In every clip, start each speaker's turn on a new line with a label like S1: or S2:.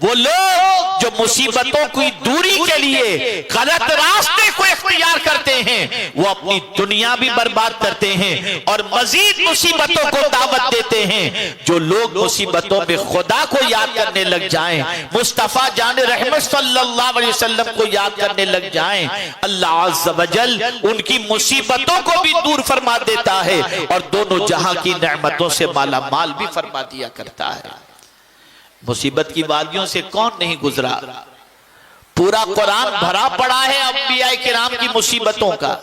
S1: वो लोग जो मुसीबतों की दूरी के लिए गलत रास्ते को इख्तियार करते हैं, वो अपनी दुनिया भी बर्बाद करते हैं और मजीद मुसीबतों को दावत देते हैं। जो लोग मुसीबतों में खुदा को याद करने लग जाएं, मुस्तफा जान रहमत सल्लल्लाहु अलैहि वसल्लम को याद करने लग जाएं, अल्लाह अज़्ज़ व जल उनकी मुसीबतों को भी दूर फरमा देता है और दोनों जहां की नेमतों से माला माल भी फरमा दिया करता है। मुसीबत की वादियों से कौन नहीं गुजरा? पूरा कुरान भरा पड़ा है अंबिया किराम की मुसीबतों का।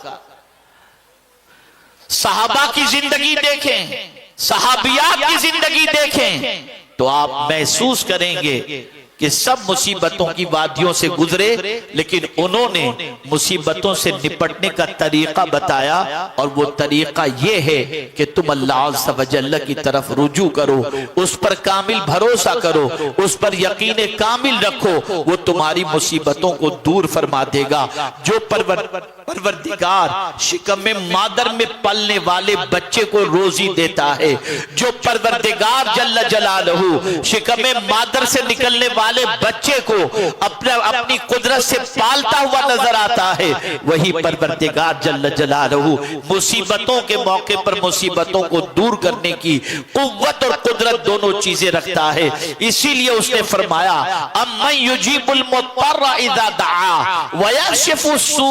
S1: सहाबा की जिंदगी देखें, सहाबियात की जिंदगी देखें तो आप महसूस करेंगे कि सब मुसीबतों की वादियों से गुजरे, लेकिन उन्होंने मुसीबतों से निपटने का तरीका बताया और वो तरीका ये है कि तुम अल्लाह अज़्ज़ व जल्ल की तरफ रुजू करो, उस पर कामिल भरोसा करो, उस पर यकीन कामिल रखो, वो तुम्हारी मुसीबतों को दूर फरमा देगा। जो परवरदिगार शिकम मादर में पलने वाले बच्चे को रोजी देता है, जो परवरदिगार जल्ल जलालहू शिकम मादर से निकलने वाले बच्चे को अपनी कुदरत से पालता हुआ नजर आता है, वही परवरदिगार जल्ल जलालहू मुसीबतों के मौके पर मुसीबतों को दूर करने की कुव्वत और कुदरत दोनों चीजें रखता है। इसीलिए उसने फरमाया अम्मन युजीबुल मुत्तर्रा इज़ा दआ व यक्शिफु सू,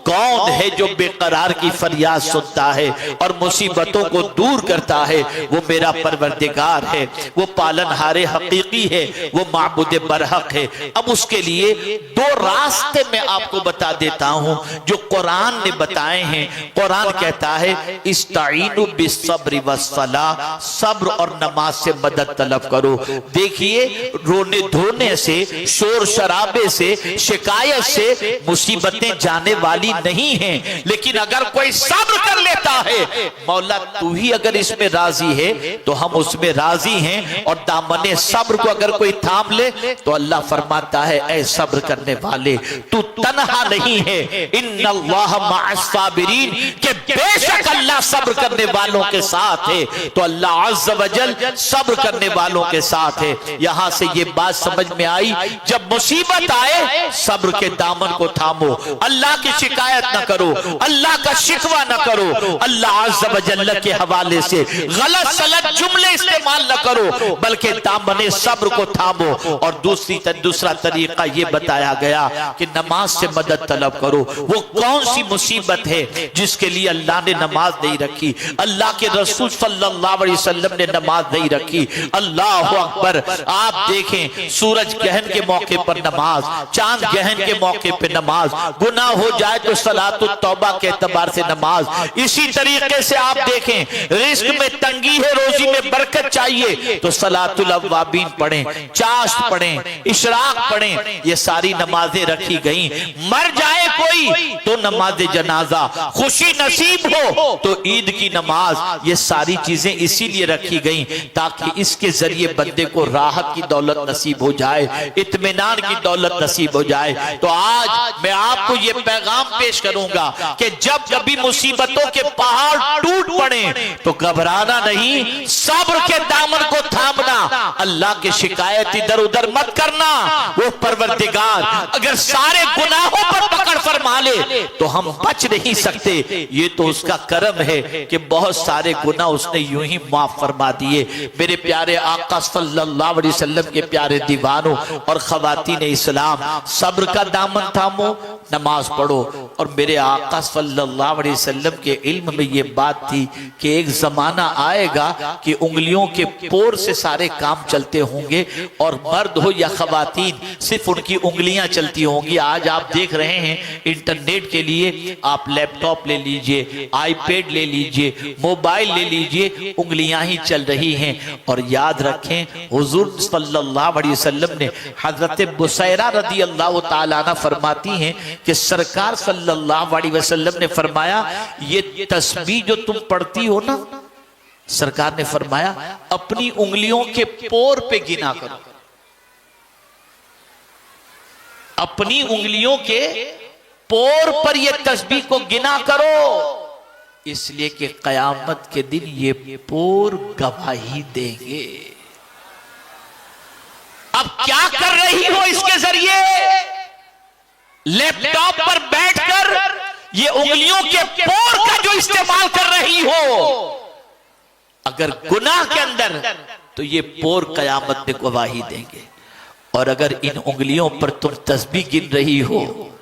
S1: कौन है जो बेकरार की फरियाद सुनता है और मुसीबतों को दूर करता है? वो मेरा परवरदिगार है, वो पालनहारे हकीकी है, वो माबूद बरहक है। अब उसके लिए दो रास्ते मैं आपको बता देता हूं जो कुरान ने बताए हैं। कुरान कहता है इस्ताईनु बिस्सब्रि वस्सलाह, सब्र और नमाज से मदद तलब करो। देखिए रोने धोने से, शोर शराबे से, शिकायत से मुसीबतें जाने वाली नहीं हैं, लेकिन अगर कोई सब्र कर लेता है, मौला तू ही अगर इसमें राजी है तो हम उसमें राजी हैं, और दामने सब्र को अगर कोई थाम ले तो अल्लाह फरमाता है ऐ सब्र करने वाले तू तन्हा नहीं है, इन्नल्लाह मअस साबिरीन, के बेशक अल्लाह सब्र करने वालों के साथ है। तो अल्लाह अज़्ज़ व जल सब्र करने वालों के साथ है। यहां से ये बात समझ में आई, जब मुसीबत आए सब्र के दामन को थामो, अल्लाह की शिकायत न करो, अल्लाह का शिकवा न करो, अल्लाह अज़्ज़ व जल के हवाले से गलत सलत जुमले इस्तेमाल न करो, बल्कि दामने सब्र को थामो। और दूसरा तरीका ये बताया गया कि नमाज से मदद तलब करो। वो कौन सी मुसीबत है जिसके लिए अल्लाह ने नमाज नहीं रखी? अल्लाह के रसूल सल्लल्लाहु अलैहि वसल्लम ने नमाज नहीं रखी। अल्लाह अकबर। आप देखें सूरज ग्रहण के मौके पर नमाज, चांद ग्रहण के मौके पर नमाज, गुनाह हो जाए तो सलातुत तौबा के एतबार से नमाज। इसी तरीके से आप देखें रिस्क में तंगी है, रोजी में बरकत चाहिए तो सलातुल अव्वाबीन पढ़ें, चाश्त पढ़ें, इशराक पढ़ें, ये सारी नमाजें रखी गई। मर जाए कोई तो नमाज जनाजा, खुशी नसीब हो तो ईद की नमाज, ये सारी चीजें इसीलिए रखी गई ताकि इसके जरिए बंदे को राहत की दौलत नसीब हो जाए, इत्मीनान की दौलत नसीब हो जाए। तो आज मैं आपको ये पैगाम पेश करूंगा कि जब कभी मुसीबतों के पहाड़ टूट पड़े तो घबराना नहीं, सब्र के दामन को थामना, अल्लाह की शिकायत इधर उधर मत करना। वो परवरदिगार अगर सारे गुनाहों पर पकड़ फरमा ले तो हम बच नहीं सकते। ये तो उसका करम है कि बहुत सारे गुनाह उसने यूं ही माफ फरमा दिए। मेरे प्यारे आका सल्लल्लाहु अलैहि वसल्लम के प्यारे दीवानों और खवातीन इस्लाम, सब्र का दामन थामो, नमाज पढ़ो। और मेरे आका सल्लल्लाहु अलैहि वसल्लम के इल्म में ये बात थी कि एक जमाना आएगा कि उंगलियों के पोर से सारे काम चलते होंगे और मर्द हो या खवातीन सिर्फ उनकी उंगलियां चलती होंगी। आज आप देख रहे हैं इंटरनेट के लिए आप लैपटॉप ले लीजिए, आईपैड ले लीजिए, मोबाइल ले लीजिए, उंगलियां ही चल रही हैं। और याद रखें हुजूर सल्लल्लाहु अलैहि वसल्लम ने हजरत बुसैरा रदी अल्लाह तआला अन्हा फरमाती हैं कि सरकार सल्लल्लाहु अलैहि वसल्लम ने फरमाया ये तस्बीह जो तुम पढ़ती हो ना, सरकार ने फरमाया अपनी उंगलियों के पोर पे गिना करो, अपनी उंगलियों के पोर पर ये तस्बीह को गिना करो, इसलिए कि कयामत के दिन ये पोर गवाही देंगे। अब क्या कर रही हो इसके जरिए? लैपटॉप पर बैठकर ये उंगलियों के पोर का जो इस्तेमाल कर रही हो, अगर गुनाह के अंदर, तो ये पोर कयामत में गवाही देंगे। और अगर इन उंगलियों पर तुम तस्बीह गिन रही हो,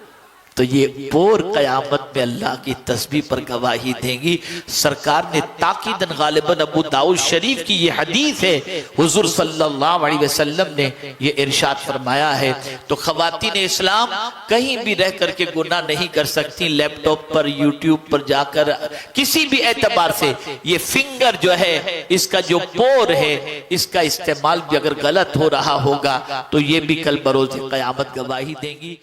S1: तो ये पोर कयामत में अल्लाह की तस्बीह पर गवाही देंगी। सरकार ने ताकीदन गालिबन अबू दाऊद शरीफ की ये हदीस है, हुजूर सल्लल्लाहु अलैहि वसल्लम ने ये इरशाद फरमाया है। तो खवातीन इस्लाम कहीं भी रह करके गुनाह नहीं कर सकती। लैपटॉप पर, यूट्यूब पर जाकर किसी भी एतबार से ये फिंगर जो है, इसका जो पोर है, इसका इस्तेमाल भी अगर गलत हो रहा होगा तो ये भी कल बरोज़ क़यामत गवाही देंगी।